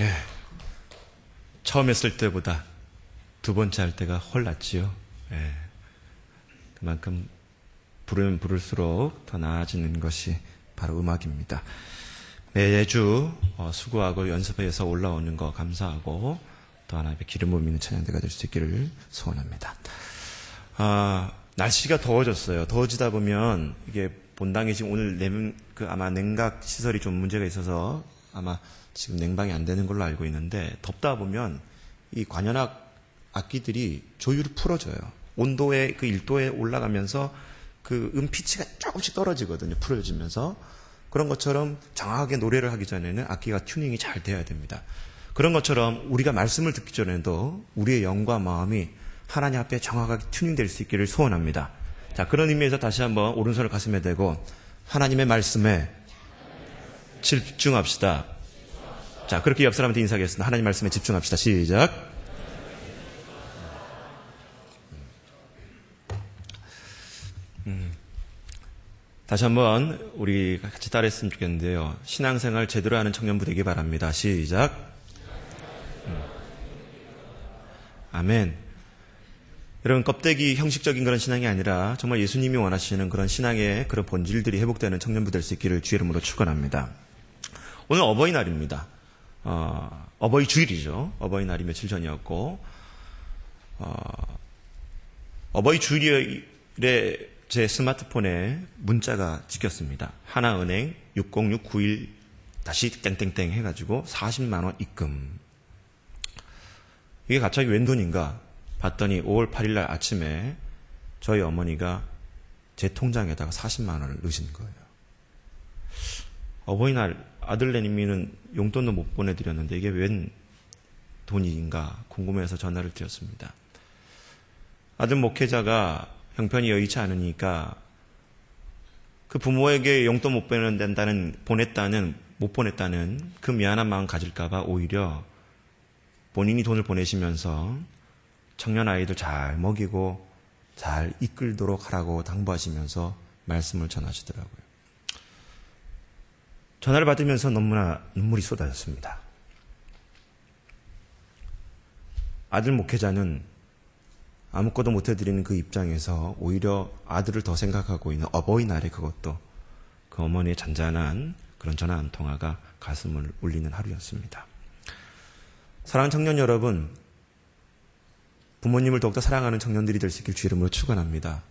예. 처음 했을 때보다 두 번째 할 때가 훨 낫지요. 예. 그만큼 부르면 부를수록 더 나아지는 것이 바로 음악입니다. 매주 수고하고 연습해서 올라오는 거 감사하고 또 하나님의 기름 부음있는 찬양대가 될 수 있기를 소원합니다. 날씨가 더워졌어요. 더워지다 보면 이게 본당에 지금 오늘 아마 냉각 시설이 좀 문제가 있어서 아마 지금 냉방이 안 되는 걸로 알고 있는데, 덥다 보면 이 관현악 악기들이 조율이 풀어져요. 온도의 그 1도에 올라가면서 그 피치가 조금씩 떨어지거든요. 풀어지면서. 그런 것처럼 정확하게 노래를 하기 전에는 악기가 튜닝이 잘 돼야 됩니다. 그런 것처럼 우리가 말씀을 듣기 전에도 우리의 영과 마음이 하나님 앞에 정확하게 튜닝될 수 있기를 소원합니다. 자, 그런 의미에서 다시 한번 오른손을 가슴에 대고 하나님의 말씀에 집중합시다. 자, 그렇게 옆 사람한테 인사하겠습니다. 하나님 말씀에 집중합시다. 시작. 다시 한번 우리 같이 따라했으면 좋겠는데요. 신앙생활 제대로 하는 청년부 되기 바랍니다. 시작. 아멘. 여러분, 껍데기 형식적인 그런 신앙이 아니라 정말 예수님이 원하시는 그런 신앙의 그런 본질들이 회복되는 청년부 될 수 있기를 주의 이름으로 축원합니다. 오늘 어버이날입니다. 어버이 주일이죠. 어버이날이 며칠 전이었고, 어버이 주일에 제 스마트폰에 문자가 찍혔습니다. 하나은행 60691-땡땡땡 해가지고 40만 원 입금. 이게 갑자기 웬 돈인가 봤더니 5월 8일 날 아침에 저희 어머니가 제 통장에다가 40만 원을 넣으신 거예요. 어버이날 아들내미는 용돈도 못 보내드렸는데 이게 웬 돈인가 궁금해서 전화를 드렸습니다. 아들 목회자가 형편이 여의치 않으니까 그 부모에게 용돈 못 보냈다는 못 보냈다는 그 미안한 마음 가질까봐 오히려 본인이 돈을 보내시면서 청년 아이들 잘 먹이고 잘 이끌도록 하라고 당부하시면서 말씀을 전하시더라고요. 전화를 받으면서 너무나 눈물이 쏟아졌습니다. 아들 목회자는 아무것도 못해드리는 그 입장에서 오히려 아들을 더 생각하고 있는 어버이날에 그것도 그 어머니의 잔잔한 그런 전화 한 통화가 가슴을 울리는 하루였습니다. 사랑하는 청년 여러분, 부모님을 더욱더 사랑하는 청년들이 될 수 있길 주의 이름으로 축원합니다.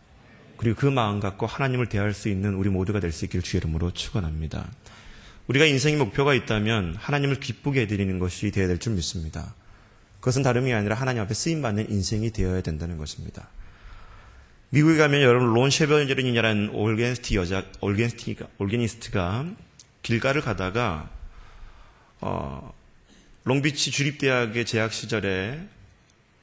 그리고 그 마음 갖고 하나님을 대할 수 있는 우리 모두가 될 수 있길 주의 이름으로 축원합니다. 우리가 인생의 목표가 있다면 하나님을 기쁘게 해드리는 것이 되어야 될 줄 믿습니다. 그것은 다름이 아니라 하나님 앞에 쓰임받는 인생이 되어야 된다는 것입니다. 미국에 가면 여러분 론 셰버린이라는 올게니스트가 길가를 가다가 롱비치 주립대학의 재학 시절에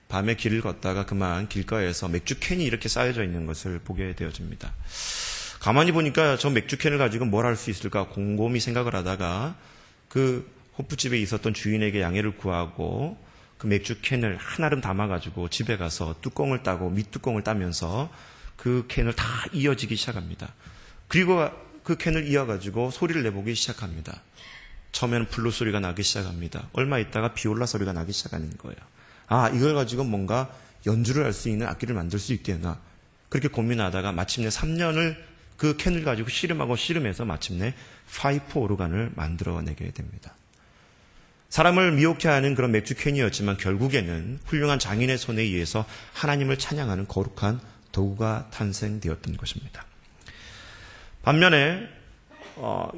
밤에 길을 걷다가 그만 길가에서 맥주 캔이 이렇게 쌓여져 있는 것을 보게 되어집니다. 가만히 보니까 저 맥주 캔을 가지고 뭘 할 수 있을까 곰곰이 생각을 하다가 그 호프집에 있었던 주인에게 양해를 구하고 그 맥주 캔을 한아름 담아가지고 집에 가서 뚜껑을 따고 밑뚜껑을 따면서 그 캔을 다 이어지기 시작합니다. 그리고 그 캔을 이어가지고 소리를 내보기 시작합니다. 처음에는 플룻 소리가 나기 시작합니다. 얼마 있다가 비올라 소리가 나기 시작하는 거예요. 이걸 가지고 뭔가 연주를 할 수 있는 악기를 만들 수 있겠나. 그렇게 고민하다가 마침내 3년을 그 캔을 가지고 씨름하고 씨름해서 마침내 파이프 오르간을 만들어내게 됩니다. 사람을 미혹해 하는 그런 맥주 캔이었지만 결국에는 훌륭한 장인의 손에 의해서 하나님을 찬양하는 거룩한 도구가 탄생되었던 것입니다. 반면에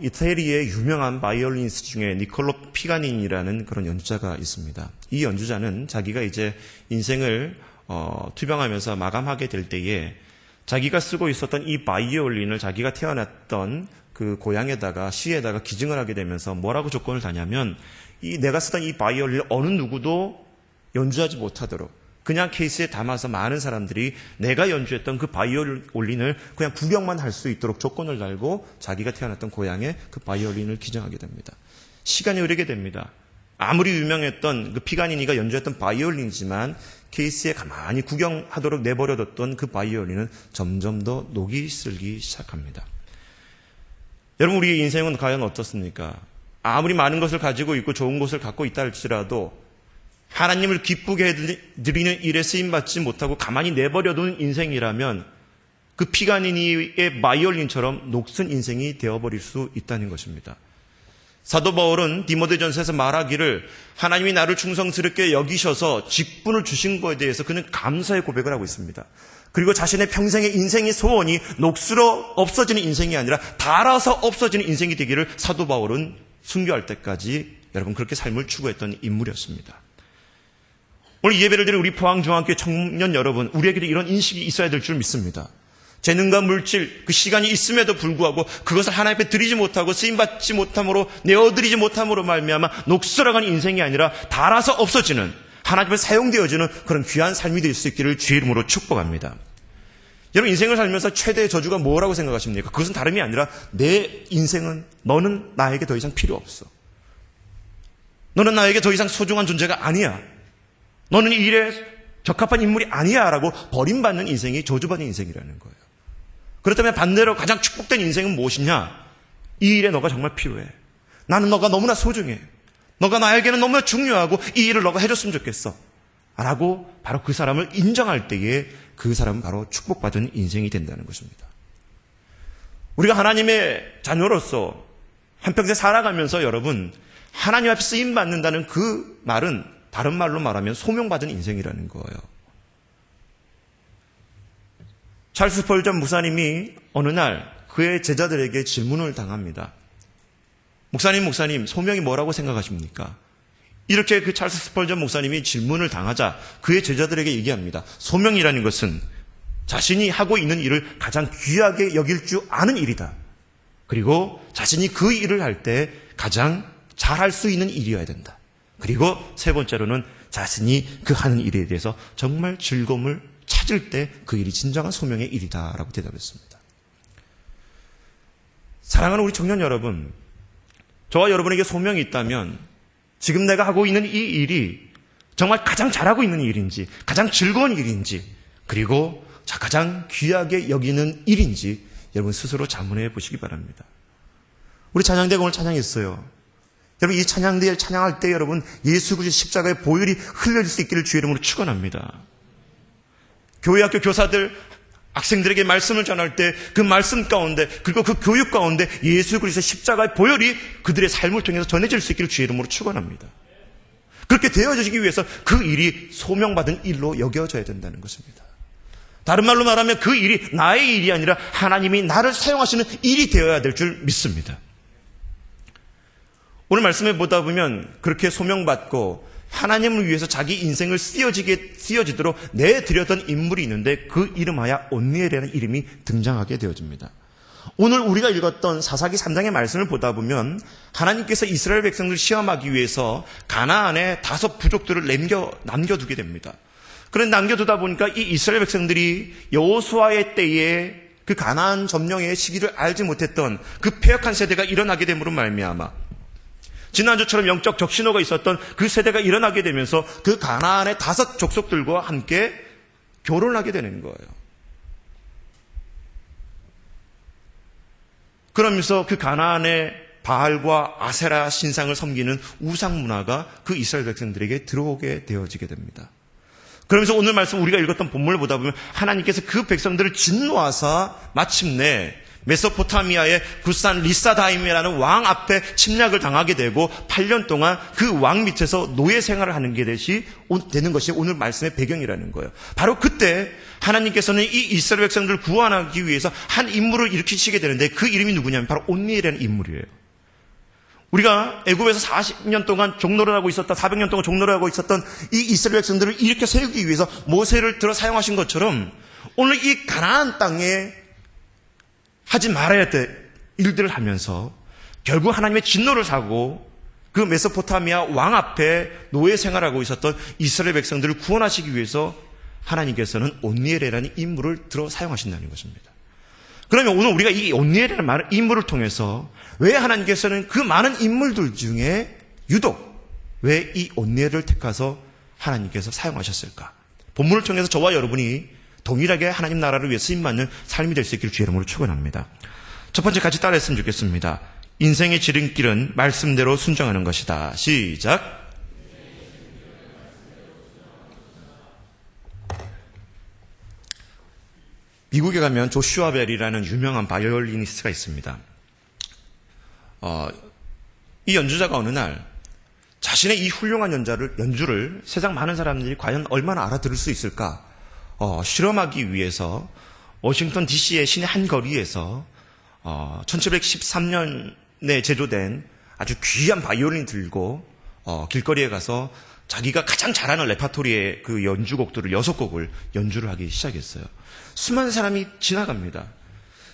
이태리의 유명한 바이올리니스트 중에 니콜로 피가니니라는 그런 연주자가 있습니다. 이 연주자는 자기가 이제 인생을 투병하면서 마감하게 될 때에 자기가 쓰고 있었던 이 바이올린을 자기가 태어났던 그 고향에다가 시에다가 기증을 하게 되면서 뭐라고 조건을 다냐면 내가 쓰던 이 바이올린을 어느 누구도 연주하지 못하도록 그냥 케이스에 담아서 많은 사람들이 내가 연주했던 그 바이올린을 그냥 구경만 할 수 있도록 조건을 달고 자기가 태어났던 고향에 그 바이올린을 기증하게 됩니다. 시간이 흐르게 됩니다. 아무리 유명했던 그 피가니니가 연주했던 바이올린이지만 케이스에 가만히 구경하도록 내버려뒀던 그 바이올린은 점점 더 녹이 슬기 시작합니다. 여러분, 우리의 인생은 과연 어떻습니까? 아무리 많은 것을 가지고 있고 좋은 것을 갖고 있다 할지라도 하나님을 기쁘게 해드리는 일에 쓰임받지 못하고 가만히 내버려둔 인생이라면 그 피가니니의 바이올린처럼 녹슨 인생이 되어버릴 수 있다는 것입니다. 사도 바울은 디모데전서에서 말하기를 하나님이 나를 충성스럽게 여기셔서 직분을 주신 것에 대해서 그는 감사의 고백을 하고 있습니다. 그리고 자신의 평생의 인생의 소원이 녹슬어 없어지는 인생이 아니라 닳아서 없어지는 인생이 되기를 사도 바울은 순교할 때까지 여러분 그렇게 삶을 추구했던 인물이었습니다. 오늘 예배를 드린 우리 포항중앙교회 청년 여러분, 우리에게도 이런 인식이 있어야 될 줄 믿습니다. 재능과 물질, 그 시간이 있음에도 불구하고 그것을 하나님 앞에 드리지 못하고 쓰임받지 못함으로 내어드리지 못함으로 말미암아 녹슬어가는 인생이 아니라 닳아서 없어지는 하나님 앞에 사용되어지는 그런 귀한 삶이 될 수 있기를 주의 이름으로 축복합니다. 여러분 인생을 살면서 최대의 저주가 뭐라고 생각하십니까? 그것은 다름이 아니라 내 인생은 너는 나에게 더 이상 필요 없어. 너는 나에게 더 이상 소중한 존재가 아니야. 너는 이 일에 적합한 인물이 아니야 라고 버림받는 인생이 저주받는 인생이라는 거예요. 그렇다면 반대로 가장 축복된 인생은 무엇이냐? 이 일에 너가 정말 필요해. 나는 너가 너무나 소중해. 너가 나에게는 너무나 중요하고 이 일을 너가 해줬으면 좋겠어. 라고 바로 그 사람을 인정할 때에 그 사람은 바로 축복받은 인생이 된다는 것입니다. 우리가 하나님의 자녀로서 한평생 살아가면서 여러분 하나님 앞에 쓰임받는다는 그 말은 다른 말로 말하면 소명받은 인생이라는 거예요. 찰스 스펄전 목사님이 어느 날 그의 제자들에게 질문을 당합니다. 목사님, 소명이 뭐라고 생각하십니까? 이렇게 그 찰스 스펄전 목사님이 질문을 당하자 그의 제자들에게 얘기합니다. 소명이라는 것은 자신이 하고 있는 일을 가장 귀하게 여길 줄 아는 일이다. 그리고 자신이 그 일을 할 때 가장 잘할 수 있는 일이어야 된다. 그리고 세 번째로는 자신이 그 하는 일에 대해서 정말 즐거움을 찾을 때 그 일이 진정한 소명의 일이다라고 대답했습니다. 사랑하는 우리 청년 여러분, 저와 여러분에게 소명이 있다면 지금 내가 하고 있는 이 일이 정말 가장 잘하고 있는 일인지, 가장 즐거운 일인지, 그리고 가장 귀하게 여기는 일인지 여러분 스스로 자문해 보시기 바랍니다. 우리 찬양대가 오늘 찬양했어요. 여러분 이 찬양대를 찬양할 때 여러분 예수 그리스도의 십자가의 보혈이 흘려질 수 있기를 주의 이름으로 축원합니다. 교회 학교 교사들 학생들에게 말씀을 전할 때 그 말씀 가운데 그리고 그 교육 가운데 예수 그리스도의 십자가의 보혈이 그들의 삶을 통해서 전해질 수 있기를 주의 이름으로 축원합니다. 그렇게 되어지기 위해서 그 일이 소명받은 일로 여겨져야 된다는 것입니다. 다른 말로 말하면 그 일이 나의 일이 아니라 하나님이 나를 사용하시는 일이 되어야 될 줄 믿습니다. 오늘 말씀에 보다 보면 그렇게 소명받고 하나님을 위해서 자기 인생을 쓰여지도록 내드렸던 인물이 있는데 그 이름하여 온니엘이라는 이름이 등장하게 되어집니다. 오늘 우리가 읽었던 사사기 3장의 말씀을 보다 보면 하나님께서 이스라엘 백성들을 시험하기 위해서 가나안에 5 부족들을 남겨두게 됩니다. 그런데 남겨두다 보니까 이 이스라엘 백성들이 여호수아의 때에 그 가나안 점령의 시기를 알지 못했던 그 패역한 세대가 일어나게 됨으로 말미암아 지난주처럼 영적 적신호가 있었던 그 세대가 일어나게 되면서 그 가나안의 5 족속들과 함께 결혼하게 되는 거예요. 그러면서 그 가나안의 바알과 아세라 신상을 섬기는 우상 문화가 그 이스라엘 백성들에게 들어오게 되어지게 됩니다. 그러면서 오늘 말씀 우리가 읽었던 본문을 보다 보면 하나님께서 그 백성들을 진노하사 마침내 메소포타미아의 굿산 리사다임이라는 왕 앞에 침략을 당하게 되고 8년 동안 그 왕 밑에서 노예 생활을 하는 게 되는 것이 오늘 말씀의 배경이라는 거예요. 바로 그때 하나님께서는 이 이스라엘 백성들을 구원하기 위해서 한 인물을 일으키시게 되는데 그 이름이 누구냐면 바로 온니엘이라는 인물이에요. 우리가 애굽에서 40년 동안 종노를 하고 있었다, 400년 동안 종노를 하고 있었던 이 이스라엘 백성들을 일으켜 세우기 위해서 모세를 들어 사용하신 것처럼 오늘 이 가나안 땅에 하지 말아야 될 일들을 하면서 결국 하나님의 진노를 사고 그 메소포타미아 왕 앞에 노예 생활하고 있었던 이스라엘 백성들을 구원하시기 위해서 하나님께서는 온니엘이라는 인물을 들어 사용하신다는 것입니다. 그러면 오늘 우리가 이 온니엘이라는 인물을 통해서 왜 하나님께서는 그 많은 인물들 중에 유독 왜 이 온니엘을 택해서 하나님께서 사용하셨을까? 본문을 통해서 저와 여러분이 동일하게 하나님 나라를 위해 쓰임받는 삶이 될 수 있기를 주의 이름으로 축원합니다. 첫 번째 같이 따라했으면 좋겠습니다. 인생의 지름길은 말씀대로 순종하는 것이다. 시작. 미국에 가면 조슈아 벨이라는 유명한 바이올리니스트가 있습니다. 이 연주자가 어느 날 자신의 이 훌륭한 연주를 세상 많은 사람들이 과연 얼마나 알아들을 수 있을까 실험하기 위해서 워싱턴 DC의 시내 한 거리에서 1713년에 제조된 아주 귀한 바이올린 들고 길거리에 가서 자기가 가장 잘하는 레파토리의 그 연주곡들을 6곡을 연주를 하기 시작했어요. 수많은 사람이 지나갑니다.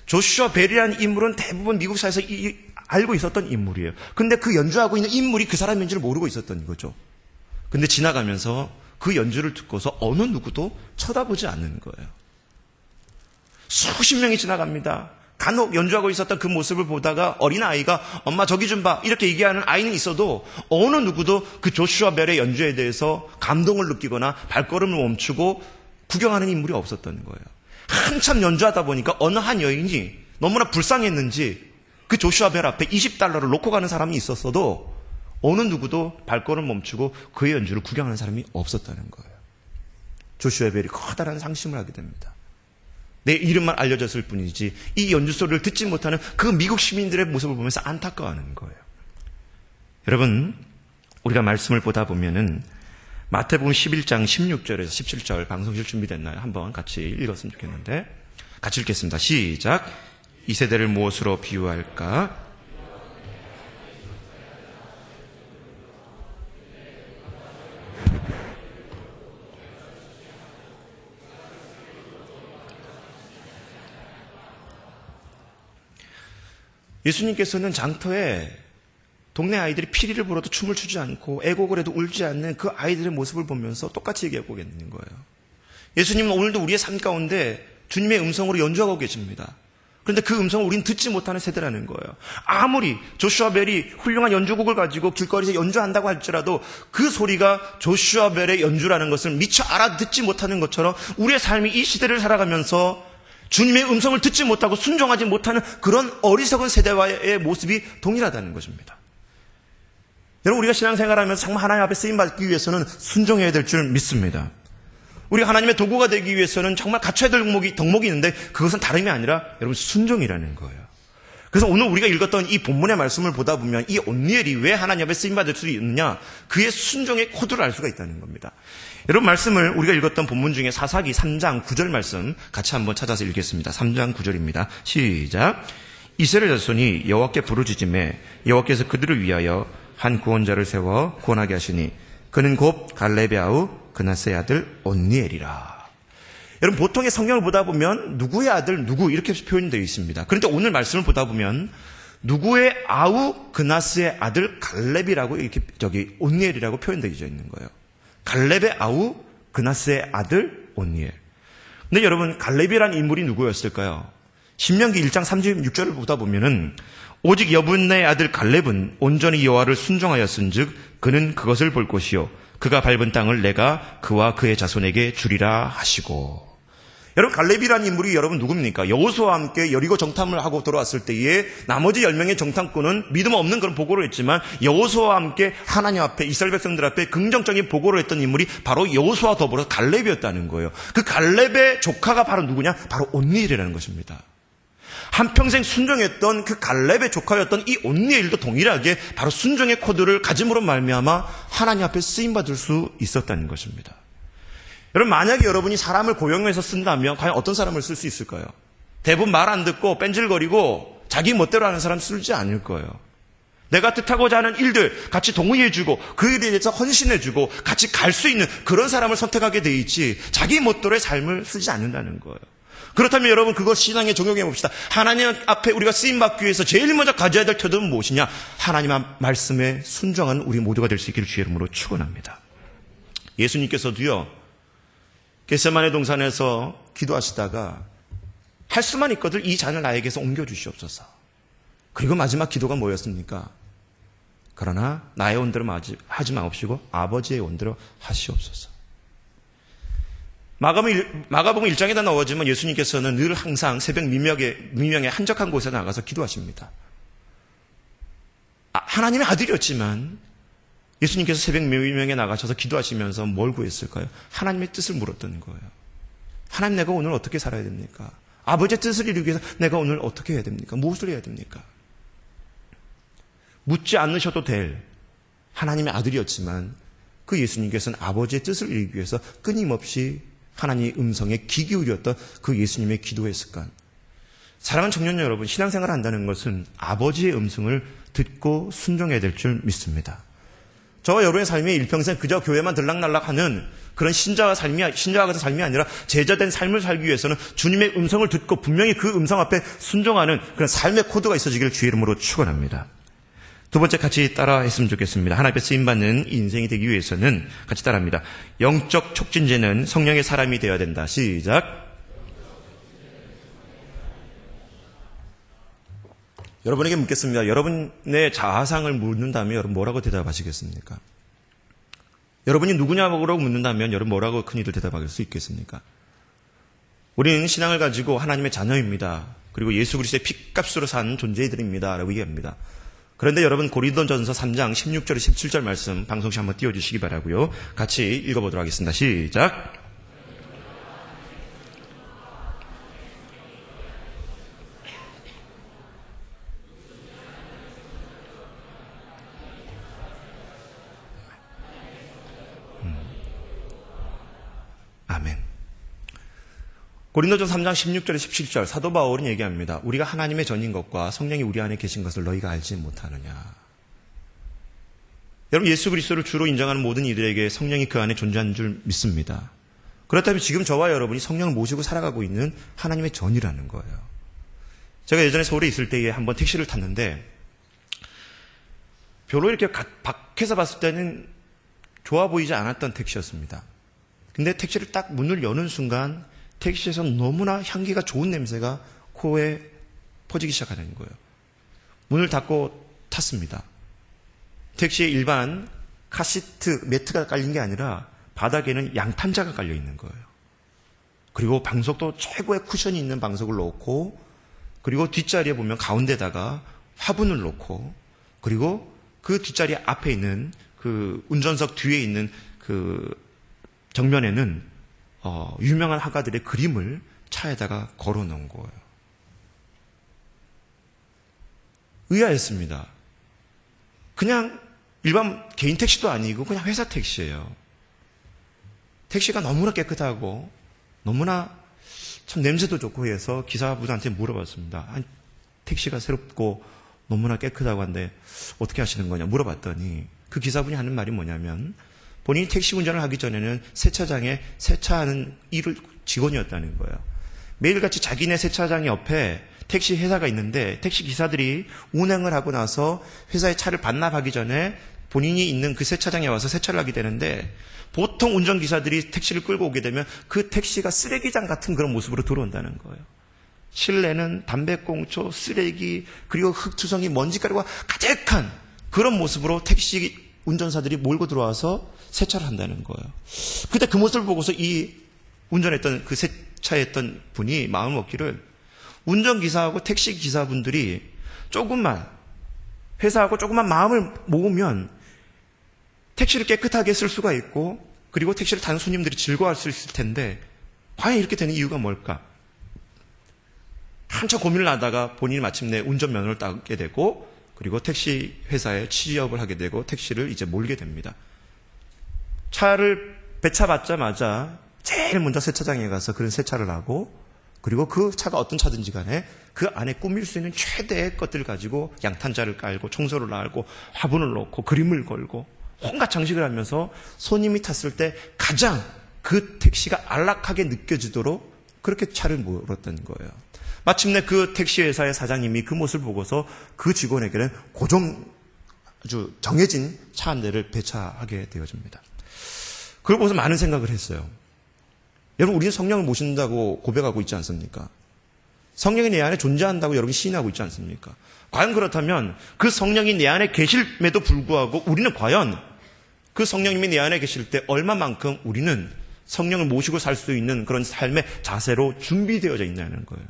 조슈아 벨이라는 인물은 대부분 미국 사회에서 알고 있었던 인물이에요. 근데 그 연주하고 있는 인물이 그 사람인지를 모르고 있었던 거죠. 근데 지나가면서 그 연주를 듣고서 어느 누구도 쳐다보지 않는 거예요. 수십 명이 지나갑니다. 간혹 연주하고 있었던 그 모습을 보다가 어린아이가 엄마 저기 좀 봐 이렇게 얘기하는 아이는 있어도 어느 누구도 그 조슈아 벨의 연주에 대해서 감동을 느끼거나 발걸음을 멈추고 구경하는 인물이 없었던 거예요. 한참 연주하다 보니까 어느 한 여인이 너무나 불쌍했는지 그 조슈아 벨 앞에 $20를 놓고 가는 사람이 있었어도 어느 누구도 발걸음 멈추고 그의 연주를 구경하는 사람이 없었다는 거예요. 조슈아 벨이 커다란 상심을 하게 됩니다. 내 이름만 알려졌을 뿐이지 이 연주 소리를 듣지 못하는 그 미국 시민들의 모습을 보면서 안타까워하는 거예요. 여러분, 우리가 말씀을 보다 보면은 마태복음 11장 16절에서 17절 방송실 준비됐나요? 한번 같이 읽었으면 좋겠는데 같이 읽겠습니다. 시작. 이 세대를 무엇으로 비유할까? 예수님께서는 장터에 동네 아이들이 피리를 불어도 춤을 추지 않고 애곡을 해도 울지 않는 그 아이들의 모습을 보면서 똑같이 얘기하고 계시는 거예요. 예수님은 오늘도 우리의 삶 가운데 주님의 음성으로 연주하고 계십니다. 그런데 그 음성을 우리는 듣지 못하는 세대라는 거예요. 아무리 조슈아 벨이 훌륭한 연주곡을 가지고 길거리에서 연주한다고 할지라도 그 소리가 조슈아 벨의 연주라는 것을 미처 알아듣지 못하는 것처럼 우리의 삶이 이 시대를 살아가면서 주님의 음성을 듣지 못하고 순종하지 못하는 그런 어리석은 세대와의 모습이 동일하다는 것입니다. 여러분, 우리가 신앙생활하면서 정말 하나님 앞에 쓰임받기 위해서는 순종해야 될 줄 믿습니다. 우리가 하나님의 도구가 되기 위해서는 정말 갖춰야 될 덕목이 있는데 그것은 다름이 아니라 여러분 순종이라는 거예요. 그래서 오늘 우리가 읽었던 이 본문의 말씀을 보다 보면 이 온니엘이 왜 하나님 앞에 쓰임받을 수 있느냐, 그의 순종의 코드를 알 수가 있다는 겁니다. 여러분, 말씀을 우리가 읽었던 본문 중에 사사기 3장 9절 말씀 같이 한번 찾아서 읽겠습니다. 3장 9절입니다. 시작. 이스라엘 자손이 여호와께 부르짖음에 여호와께서 그들을 위하여 한 구원자를 세워 구원하게 하시니 그는 곧 갈렙의 아우 그나스의 아들 온니엘이라. 여러분, 보통의 성경을 보다 보면 누구의 아들 누구 이렇게 표현되어 있습니다. 그런데 오늘 말씀을 보다 보면 누구의 아우 그나스의 아들 갈렙이라고 이렇게 온니엘이라고 표현되어 있는 거예요. 갈렙의 아우 그나스의 아들 온니엘. 근데 여러분, 갈렙이라는 인물이 누구였을까요? 신명기 1장 36절을 보다 보면은 오직 여분의 아들 갈렙은 온전히 여호와를 순종하였은즉 그는 그것을 볼 것이요 그가 밟은 땅을 내가 그와 그의 자손에게 주리라 하시고. 여러분, 갈렙이라는 인물이 여러분 누굽니까? 여호수아와 함께 여리고 정탐을 하고 돌아왔을 때에 나머지 10명의 정탐꾼은 믿음 없는 그런 보고를 했지만 여호수아와 함께 하나님 앞에 이스라엘 백성들 앞에 긍정적인 보고를 했던 인물이 바로 여호수아와 더불어 갈렙이었다는 거예요. 그 갈렙의 조카가 바로 누구냐? 바로 온니엘이라는 것입니다. 한평생 순종했던 그 갈렙의 조카였던 이 온니엘도 동일하게 바로 순종의 코드를 가짐으로 말미암아 하나님 앞에 쓰임받을 수 있었다는 것입니다. 여러분, 만약에 여러분이 사람을 고용해서 쓴다면 과연 어떤 사람을 쓸 수 있을까요? 대부분 말 안 듣고 뺀질거리고 자기 멋대로 하는 사람 쓰지 않을 거예요. 내가 뜻하고자 하는 일들 같이 동의해주고 그 일에 대해서 헌신해주고 같이 갈 수 있는 그런 사람을 선택하게 돼 있지 자기 멋대로의 삶을 쓰지 않는다는 거예요. 그렇다면 여러분, 그것 신앙에 적용해 봅시다. 하나님 앞에 우리가 쓰임받기 위해서 제일 먼저 가져야 될 태도는 무엇이냐? 하나님 말씀에 순종하는 우리 모두가 될 수 있기를 주의 이름으로 축원합니다. 예수님께서도요, 겟세마네 동산에서 기도하시다가 할 수만 있거든 이 잔을 나에게서 옮겨주시옵소서. 그리고 마지막 기도가 뭐였습니까? 그러나 나의 원대로 하지 마옵시고 아버지의 원대로 하시옵소서. 마가복음 1장에다 나오지만 예수님께서는 늘 항상 새벽 미명에 한적한 곳에 나가서 기도하십니다. 하나님의 아들이었지만 예수님께서 새벽 명에 나가셔서 기도하시면서 뭘 구했을까요? 하나님의 뜻을 물었던 거예요. 하나님, 내가 오늘 어떻게 살아야 됩니까? 아버지의 뜻을 이루기 위해서 내가 오늘 어떻게 해야 됩니까? 무엇을 해야 됩니까? 묻지 않으셔도 될 하나님의 아들이었지만 그 예수님께서는 아버지의 뜻을 이루기 위해서 끊임없이 하나님의 음성에 귀 기울였던 그 예수님의 기도의 습관. 사랑하는 청년 여러분, 신앙생활을 한다는 것은 아버지의 음성을 듣고 순종해야 될 줄 믿습니다. 저와 여러분의 삶이 일평생 그저 교회만 들락날락하는 그런 신자와 같은 삶이 아니라 제자된 삶을 살기 위해서는 주님의 음성을 듣고 분명히 그 음성 앞에 순종하는 그런 삶의 코드가 있어지기를 주의 이름으로 축원합니다. 두 번째 같이 따라 했으면 좋겠습니다. 하나님 앞에 쓰임받는 인생이 되기 위해서는 같이 따라합니다. 영적 촉진제는 성령의 사람이 되어야 된다. 시작. 여러분에게 묻겠습니다. 여러분의 자아상을 묻는다면 여러분 뭐라고 대답하시겠습니까? 여러분이 누구냐고 묻는다면 여러분 뭐라고 큰일을 대답할 수 있겠습니까? 우리는 신앙을 가지고 하나님의 자녀입니다. 그리고 예수 그리스도의 핏값으로 산 존재들입니다. 라고 얘기합니다. 그런데 여러분 고린도전서 3장 16절 17절 말씀 방송시 한번 띄워주시기 바라고요. 같이 읽어보도록 하겠습니다. 시작. 아멘. 고린도전 3장 16절에 17절 사도 바울은 얘기합니다. 우리가 하나님의 전인 것과 성령이 우리 안에 계신 것을 너희가 알지 못하느냐. 여러분, 예수 그리스도를 주로 인정하는 모든 이들에게 성령이 그 안에 존재하는 줄 믿습니다. 그렇다면 지금 저와 여러분이 성령을 모시고 살아가고 있는 하나님의 전이라는 거예요. 제가 예전에 서울에 있을 때에 한번 택시를 탔는데 별로 이렇게 밖에서 봤을 때는 좋아 보이지 않았던 택시였습니다. 근데 택시를 딱 문을 여는 순간 택시에서 너무나 향기가 좋은 냄새가 코에 퍼지기 시작하는 거예요. 문을 닫고 탔습니다. 택시에 일반 카시트 매트가 깔린 게 아니라 바닥에는 양탄자가 깔려 있는 거예요. 그리고 방석도 최고의 쿠션이 있는 방석을 놓고, 그리고 뒷자리에 보면 가운데다가 화분을 놓고, 그리고 그 뒷자리 앞에 있는 그 운전석 뒤에 있는 그 정면에는 유명한 화가들의 그림을 차에다가 걸어 놓은 거예요. 의아했습니다. 그냥 일반 개인 택시도 아니고 그냥 회사 택시예요. 택시가 너무나 깨끗하고 너무나 참 냄새도 좋고 해서 기사분한테 물어봤습니다. 아니, 택시가 새롭고 너무나 깨끗하고 한데 어떻게 하시는 거냐 물어봤더니 그 기사분이 하는 말이 뭐냐면 본인이 택시 운전을 하기 전에는 세차장에 세차하는 직원이었다는 거예요. 매일같이 자기네 세차장 옆에 택시 회사가 있는데 택시 기사들이 운행을 하고 나서 회사에 차를 반납하기 전에 본인이 있는 그 세차장에 와서 세차를 하게 되는데 보통 운전기사들이 택시를 끌고 오게 되면 그 택시가 쓰레기장 같은 그런 모습으로 들어온다는 거예요. 실내는 담배꽁초, 쓰레기, 그리고 흙투성이, 먼지가루가 가득한 그런 모습으로 택시 운전사들이 몰고 들어와서 세차를 한다는 거예요. 그때 그 모습을 보고서 이 운전했던 그 세차했던 분이 마음을 먹기를 운전기사하고 택시기사분들이 조금만 회사하고 조금만 마음을 모으면 택시를 깨끗하게 쓸 수가 있고 그리고 택시를 타는 손님들이 즐거워할 수 있을 텐데 과연 이렇게 되는 이유가 뭘까? 한참 고민을 하다가 본인이 마침내 운전면허를 따게 되고 그리고 택시 회사에 취업을 하게 되고 택시를 이제 몰게 됩니다. 차를 배차받자마자 제일 먼저 세차장에 가서 그런 세차를 하고 그리고 그 차가 어떤 차든지 간에 그 안에 꾸밀 수 있는 최대의 것들을 가지고 양탄자를 깔고 청소를 하고 화분을 놓고 그림을 걸고 온갖 장식을 하면서 손님이 탔을 때 가장 그 택시가 안락하게 느껴지도록 그렇게 차를 몰았던 거예요. 마침내 그 택시 회사의 사장님이 그 모습을 보고서 그 직원에게는 아주 정해진 차 한 대를 배차하게 되어집니다. 그걸 보면서 많은 생각을 했어요. 여러분, 우리는 성령을 모신다고 고백하고 있지 않습니까? 성령이 내 안에 존재한다고 여러분이 시인하고 있지 않습니까? 과연 그렇다면 그 성령이 내 안에 계실에도 불구하고 우리는 과연 그 성령님이 내 안에 계실 때 얼마만큼 우리는 성령을 모시고 살 수 있는 그런 삶의 자세로 준비되어져 있냐는 거예요.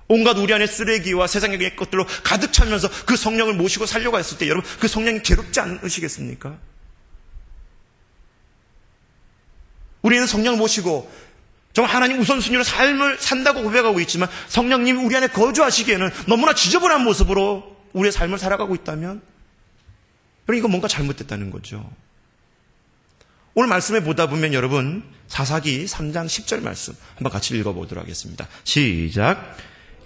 온갖 우리 안에 쓰레기와 세상의 것들로 가득 차면서 그 성령을 모시고 살려고 했을 때 여러분 그 성령이 괴롭지 않으시겠습니까? 우리는 성령을 모시고 정말 하나님 우선순위로 삶을 산다고 고백하고 있지만 성령님이 우리 안에 거주하시기에는 너무나 지저분한 모습으로 우리의 삶을 살아가고 있다면 여러분 이거 뭔가 잘못됐다는 거죠. 오늘 말씀에 보다 보면 여러분 사사기 3장 10절 말씀 한번 같이 읽어보도록 하겠습니다. 시작.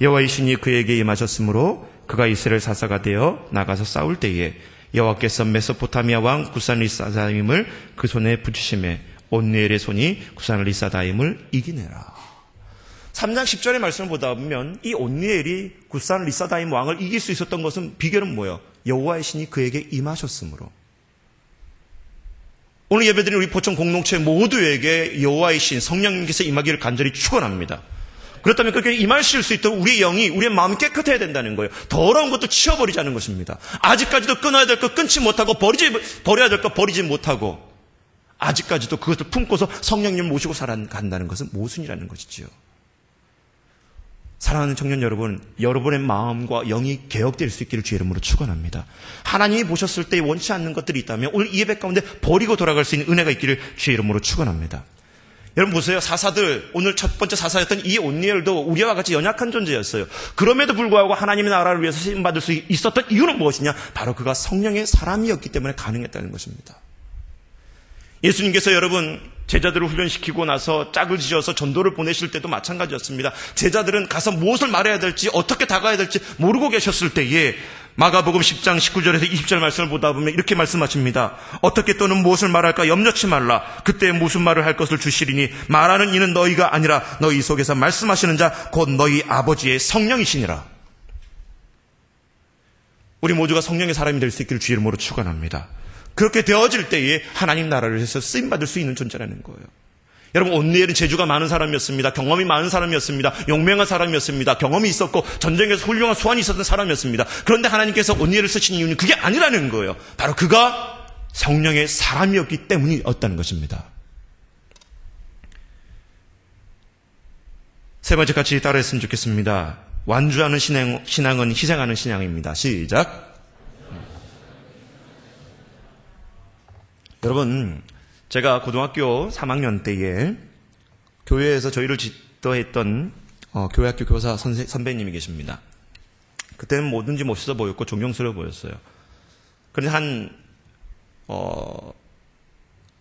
여호와의 신이 그에게 임하셨으므로 그가 이스라엘 사사가 되어 나가서 싸울 때에 여호와께서 메소포타미아 왕 구산 리사다임을 그 손에 붙이심에 온니엘의 손이 구산 리사다임을 이기내라. 3장 10절의 말씀을 보다 보면 이 온니엘이 구산 리사다임 왕을 이길 수 있었던 것은 비결은 뭐예요? 여호와의 신이 그에게 임하셨으므로. 오늘 예배드린 우리 포천 공동체 모두에게 여호와의 신 성령님께서 임하기를 간절히 축원합니다. 그렇다면 그렇게 임하실 수 있도록 우리의 영이 우리의 마음이 깨끗해야 된다는 거예요. 더러운 것도 치워버리자는 것입니다. 아직까지도 끊어야 될 것 끊지 못하고 버려야 될 것 버리지 못하고 아직까지도 그것을 품고서 성령님을 모시고 살아간다는 것은 모순이라는 것이지요. 사랑하는 청년 여러분, 여러분의 마음과 영이 개혁될 수 있기를 주의 이름으로 축원합니다. 하나님이 보셨을 때 원치 않는 것들이 있다면 오늘 이 예배 가운데 버리고 돌아갈 수 있는 은혜가 있기를 주의 이름으로 축원합니다. 여러분 보세요. 사사들, 오늘 첫 번째 사사였던 이 온니엘도 우리와 같이 연약한 존재였어요. 그럼에도 불구하고 하나님의 나라를 위해서 쓰임받을 수 있었던 이유는 무엇이냐? 바로 그가 성령의 사람이었기 때문에 가능했다는 것입니다. 예수님께서 여러분 제자들을 훈련시키고 나서 짝을 지어서 전도를 보내실 때도 마찬가지였습니다. 제자들은 가서 무엇을 말해야 될지 어떻게 다가야 될지 모르고 계셨을 때에 마가복음 10장 19절에서 20절 말씀을 보다 보면 이렇게 말씀하십니다. 어떻게 또는 무엇을 말할까 염려치 말라. 그때 무슨 말을 할 것을 주시리니 말하는 이는 너희가 아니라 너희 속에서 말씀하시는 자 곧 너희 아버지의 성령이시니라. 우리 모두가 성령의 사람이 될 수 있기를 주의 이름으로 축원합니다. 그렇게 되어질 때에 하나님 나라를 위해서 쓰임받을 수 있는 존재라는 거예요. 여러분 온니엘은 재주가 많은 사람이었습니다. 경험이 많은 사람이었습니다. 용맹한 사람이었습니다. 경험이 있었고 전쟁에서 훌륭한 수완이 있었던 사람이었습니다. 그런데 하나님께서 온니엘을 쓰신 이유는 그게 아니라는 거예요. 바로 그가 성령의 사람이었기 때문이었다는 것입니다. 세 번째 같이 따라했으면 좋겠습니다. 완주하는 신앙은 희생하는 신앙입니다. 시작. 여러분, 제가 고등학교 3학년 때에 교회에서 저희를 지도했던 교회학교 교사 선배님이 계십니다. 그때는 뭐든지 멋있어 보였고 존경스러워 보였어요. 그런데 한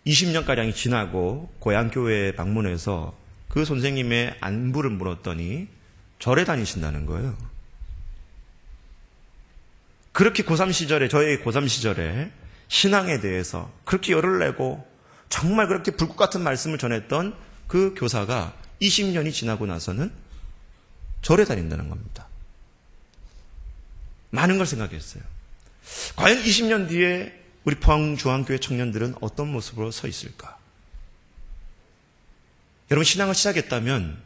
20년가량이 지나고 고향교회에 방문해서 그 선생님의 안부를 물었더니 절에 다니신다는 거예요. 그렇게 고3 시절에, 저의 고3 시절에 신앙에 대해서 그렇게 열을 내고 정말 그렇게 불꽃 같은 말씀을 전했던 그 교사가 20년이 지나고 나서는 절에 다닌다는 겁니다. 많은 걸 생각했어요. 과연 20년 뒤에 우리 포항중앙교회 청년들은 어떤 모습으로 서 있을까? 여러분 신앙을 시작했다면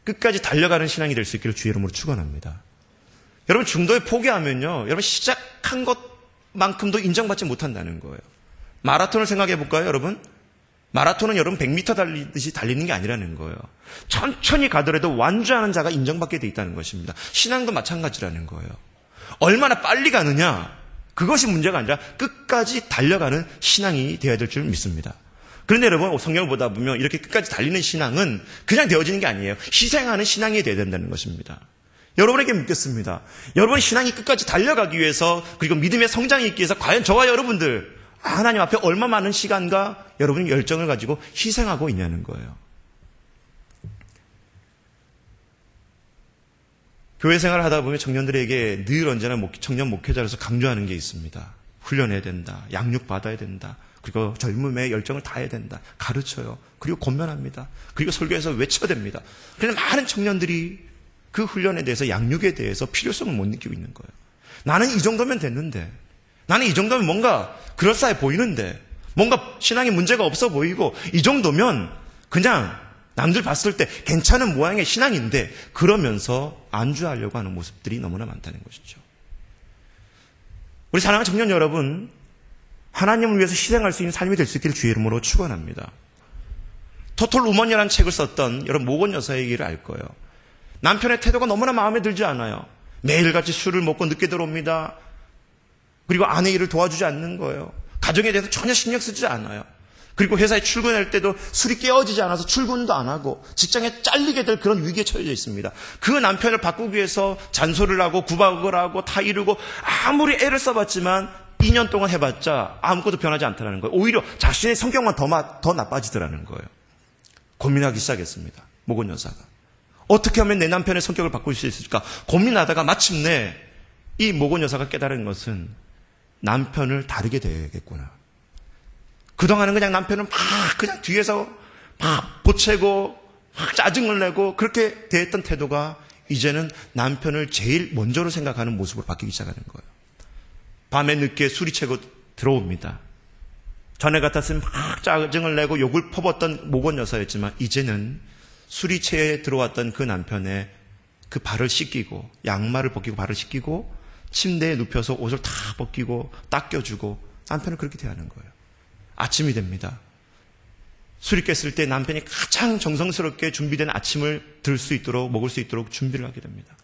끝까지 달려가는 신앙이 될 수 있기를 주의 이름으로 축원합니다. 여러분 중도에 포기하면요, 여러분 시작한 것만큼도 인정받지 못한다는 거예요. 마라톤을 생각해 볼까요, 여러분? 마라톤은 여러분 100m 달리듯이 달리는 게 아니라는 거예요. 천천히 가더라도 완주하는 자가 인정받게 돼 있다는 것입니다. 신앙도 마찬가지라는 거예요. 얼마나 빨리 가느냐, 그것이 문제가 아니라 끝까지 달려가는 신앙이 되어야 될 줄 믿습니다. 그런데 여러분 성경을 보다 보면 이렇게 끝까지 달리는 신앙은 그냥 되어지는 게 아니에요. 희생하는 신앙이 되어야 된다는 것입니다. 여러분에게 묻겠습니다. 여러분의 신앙이 끝까지 달려가기 위해서, 그리고 믿음의 성장이 있기 위해서 과연 저와 여러분들 하나님 앞에 얼마 많은 시간과 여러분의 열정을 가지고 희생하고 있냐는 거예요. 교회 생활을 하다 보면 청년들에게 늘 언제나 청년 목회자로서 강조하는 게 있습니다. 훈련해야 된다. 양육받아야 된다. 그리고 젊음의 열정을 다해야 된다. 가르쳐요. 그리고 권면합니다. 그리고 설교에서 외쳐댑니다. 그런데 많은 청년들이 그 훈련에 대해서, 양육에 대해서 필요성을 못 느끼고 있는 거예요. 나는 이 정도면 됐는데, 나는 이 정도면 뭔가 그럴싸해 보이는데, 뭔가 신앙에 문제가 없어 보이고, 이 정도면 그냥 남들 봤을 때 괜찮은 모양의 신앙인데, 그러면서 안주하려고 하는 모습들이 너무나 많다는 것이죠. 우리 사랑하는 청년 여러분, 하나님을 위해서 희생할 수 있는 삶이 될 수 있기를 주의 이름으로 축원합니다. 토톨 우먼이라는 책을 썼던 여러분 모건 여사의 얘기를 알 거예요. 남편의 태도가 너무나 마음에 들지 않아요. 매일같이 술을 먹고 늦게 들어옵니다. 그리고 아내 일을 도와주지 않는 거예요. 가정에 대해서 전혀 신경 쓰지 않아요. 그리고 회사에 출근할 때도 술이 깨어지지 않아서 출근도 안 하고 직장에 잘리게 될 그런 위기에 처해져 있습니다. 그 남편을 바꾸기 위해서 잔소리를 하고 구박을 하고 다 이루고 아무리 애를 써봤지만 2년 동안 해봤자 아무것도 변하지 않더라는 거예요. 오히려 자신의 성격만 더 나빠지더라는 거예요. 고민하기 시작했습니다. 모건 여사가. 어떻게 하면 내 남편의 성격을 바꿀 수 있을까? 고민하다가 마침내 이 모건 여사가 깨달은 것은 남편을 다르게 대해야겠구나. 그동안은 그냥 남편은 그냥 뒤에서 보채고 짜증을 내고 그렇게 대했던 태도가 이제는 남편을 제일 먼저로 생각하는 모습으로 바뀌기 시작하는 거예요. 밤에 늦게 술이 채고 들어옵니다. 전에 같았으면 짜증을 내고 욕을 퍼붓던 모건 여사였지만 이제는 술이 채에 들어왔던 그 남편의 그 발을 씻기고 양말을 벗기고 발을 씻기고 침대에 눕혀서 옷을 다 벗기고 닦여주고 남편을 그렇게 대하는 거예요. 아침이 됩니다. 술이 깼을 때 남편이 가장 정성스럽게 준비된 아침을 들 수 있도록 먹을 수 있도록 준비를 하게 됩니다.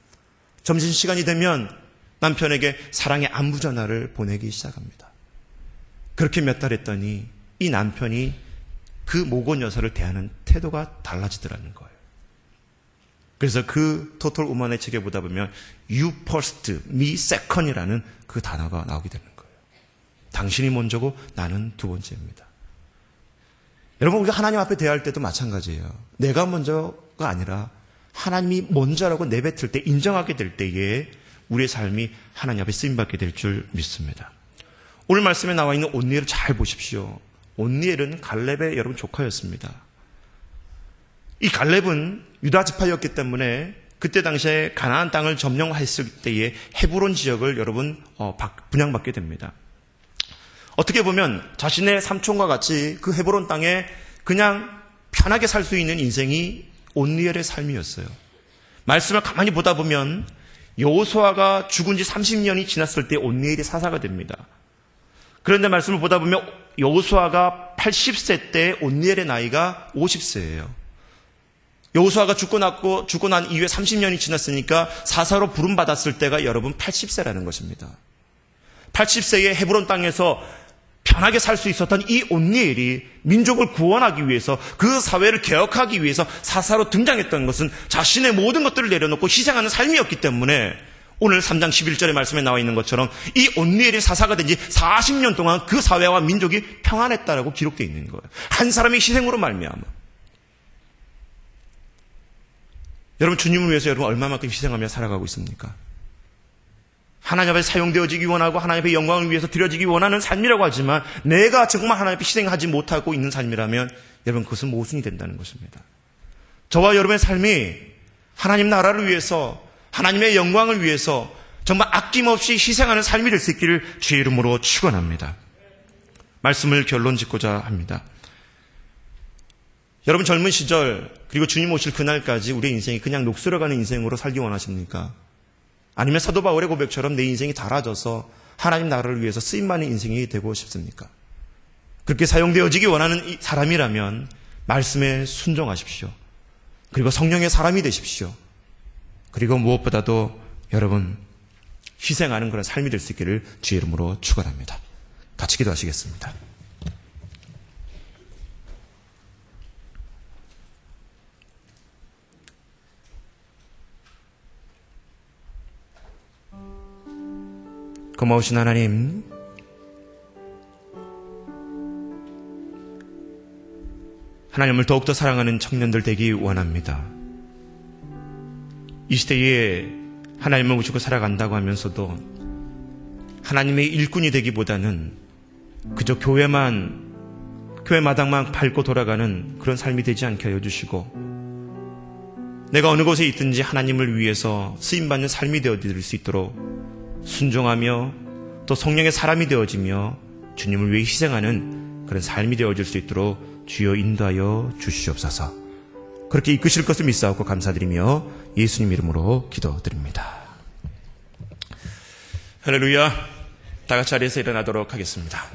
점심시간이 되면 남편에게 사랑의 안부 전화를 보내기 시작합니다. 그렇게 몇 달 했더니 이 남편이 그 모건 여사를 대하는 태도가 달라지더라는 거예요. 그래서 그 토탈 우먼의 책에 보다 보면 You first, me second이라는 그 단어가 나오게 되는 거예요. 당신이 먼저고 나는 두 번째입니다. 여러분, 우리가 하나님 앞에 대할 때도 마찬가지예요. 내가 먼저가 아니라 하나님이 먼저라고 내뱉을 때, 인정하게 될 때에 우리의 삶이 하나님 앞에 쓰임받게 될 줄 믿습니다. 오늘 말씀에 나와 있는 온니엘을 잘 보십시오. 온니엘은 갈렙의 여러분 조카였습니다. 이 갈렙은 유다 지파였기 때문에 그때 당시에 가나안 땅을 점령했을 때에 헤브론 지역을 여러분 분양받게 됩니다. 어떻게 보면 자신의 삼촌과 같이 그 헤브론 땅에 그냥 편하게 살 수 있는 인생이 온니엘의 삶이었어요. 말씀을 가만히 보다 보면 여호수아가 죽은 지 30년이 지났을 때 온니엘이 사사가 됩니다. 그런데 말씀을 보다 보면 여호수아가 80세 때 온니엘의 나이가 50세예요. 여호수아가 죽고 난 이후에 30년이 지났으니까 사사로 부름받았을 때가 여러분 80세라는 것입니다. 80세의 헤브론 땅에서 편하게 살 수 있었던 이 온니엘이 민족을 구원하기 위해서 그 사회를 개혁하기 위해서 사사로 등장했던 것은 자신의 모든 것들을 내려놓고 희생하는 삶이었기 때문에 오늘 3장 11절의 말씀에 나와 있는 것처럼 이 온니엘이 사사가 된 지 40년 동안 그 사회와 민족이 평안했다라고 기록되어 있는 거예요. 한 사람의 희생으로 말미암아. 여러분, 주님을 위해서 여러분 얼마만큼 희생하며 살아가고 있습니까? 하나님 앞에 사용되어지기 원하고 하나님 앞에 영광을 위해서 드려지기 원하는 삶이라고 하지만 내가 정말 하나님 앞에 희생하지 못하고 있는 삶이라면 여러분 그것은 모순이 된다는 것입니다. 저와 여러분의 삶이 하나님 나라를 위해서 하나님의 영광을 위해서 정말 아낌없이 희생하는 삶이 될 수 있기를 주의 이름으로 축원합니다. 말씀을 결론 짓고자 합니다. 여러분 젊은 시절 그리고 주님 오실 그날까지 우리의 인생이 그냥 녹슬어가는 인생으로 살기 원하십니까? 아니면 사도 바울의 고백처럼 내 인생이 달아져서 하나님 나라를 위해서 쓰임받는 인생이 되고 싶습니까? 그렇게 사용되어지기 원하는 사람이라면 말씀에 순종하십시오. 그리고 성령의 사람이 되십시오. 그리고 무엇보다도 여러분 희생하는 그런 삶이 될 수 있기를 주의 이름으로 축원합니다. 같이 기도하시겠습니다. 고마우신 하나님, 하나님을 더욱더 사랑하는 청년들 되기 원합니다. 이 시대에 하나님을 모시고 살아간다고 하면서도 하나님의 일꾼이 되기보다는 그저 교회 마당만 밟고 돌아가는 그런 삶이 되지 않게 하여 주시고 내가 어느 곳에 있든지 하나님을 위해서 쓰임받는 삶이 되어드릴 수 있도록 순종하며 또 성령의 사람이 되어지며 주님을 위해 희생하는 그런 삶이 되어질 수 있도록 주여 인도하여 주시옵소서. 그렇게 이끄실 것을 믿사옵고 감사드리며 예수님 이름으로 기도드립니다. 할렐루야. 다 같이 자리에서 일어나도록 하겠습니다.